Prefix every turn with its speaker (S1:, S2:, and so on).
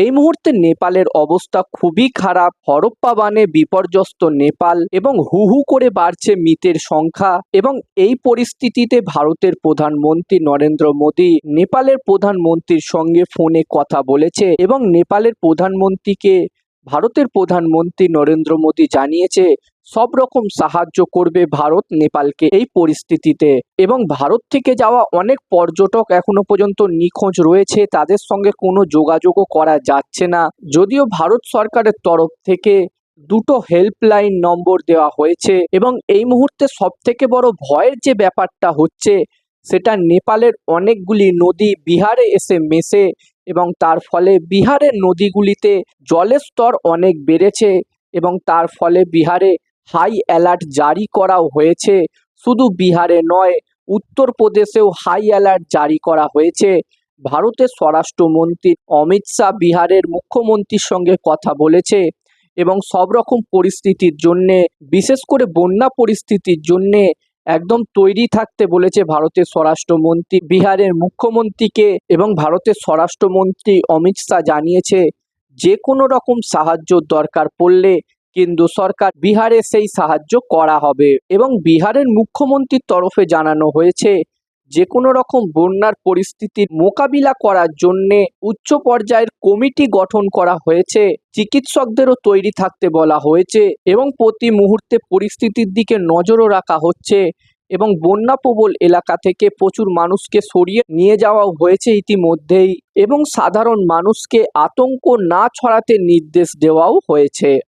S1: এই মুহূর্তে নেপালের অবস্থা খুবই খারাপ। হরপ্পা বানে বিপর্যস্ত নেপাল এবং হু হু করে বাড়ছে মৃতের সংখ্যা। এবং এই পরিস্থিতিতে ভারতের প্রধানমন্ত্রী নরেন্দ্র মোদী নেপালের প্রধানমন্ত্রীর সঙ্গে ফোনে কথা বলেছে এবং নেপালের প্রধানমন্ত্রীকে ভারতের প্রধানমন্ত্রী নরেন্দ্র মোদী জানিয়েছে সব রকম সাহায্য করবে ভারত নেপালকে এই পরিস্থিতিতে। এবং ভারত থেকে যাওয়া অনেক পর্যটক এখনো পর্যন্ত নিখোঁজ রয়েছে, তাদের সঙ্গে কোনো যোগাযোগও করা যাচ্ছে না। যদিও ভারত সরকারের তরফ থেকে দুটো হেল্পলাইন নম্বর দেওয়া হয়েছে এবং এই মুহূর্তে সব থেকে বড় ভয়ের যে ব্যাপারটা হচ্ছে সেটা নেপালের অনেকগুলি নদী বিহারে এসে মেশে এবং তার ফলে বিহারের নদীগুলিতে জলের স্তর অনেক বেড়েছে এবং তার ফলে বিহারে হাই অ্যালার্ট জারি করাও হয়েছে। শুধু বিহারে নয়, উত্তরপ্রদেশেও হাই অ্যালার্ট জারি করা হয়েছে। ভারতের স্বরাষ্ট্রমন্ত্রী অমিত শাহ বিহারের মুখ্যমন্ত্রীর সঙ্গে কথা বলেছে এবং সব রকম পরিস্থিতির জন্যে, বিশেষ করে বন্যা পরিস্থিতির জন্যে একদম তৈরি থাকতে বলেছে ভারতের স্বরাষ্ট্রমন্ত্রী বিহারের মুখ্যমন্ত্রীকে। এবং ভারতের স্বরাষ্ট্রমন্ত্রী অমিত শাহ জানিয়েছে যে কোনো রকম সাহায্য দরকার পড়লে কেন্দ্র সরকার বিহারে সেই সাহায্য করা হবে। এবং বিহারের মুখ্যমন্ত্রীর তরফে জানানো হয়েছে যে কোনো রকম বন্যার পরিস্থিতির মোকাবিলা করার জন্যে উচ্চ পর্যায়ের কমিটি গঠন করা হয়েছে, চিকিৎসকদেরও তৈরি থাকতে বলা হয়েছে এবং প্রতি মুহূর্তে পরিস্থিতির দিকে নজরও রাখা হচ্ছে এবং বন্যাপ্রবল এলাকা থেকে প্রচুর মানুষকে সরিয়ে নিয়ে যাওয়াও হয়েছে ইতিমধ্যেই এবং সাধারণ মানুষকে আতঙ্ক না ছড়াতে নির্দেশ দেওয়াও হয়েছে।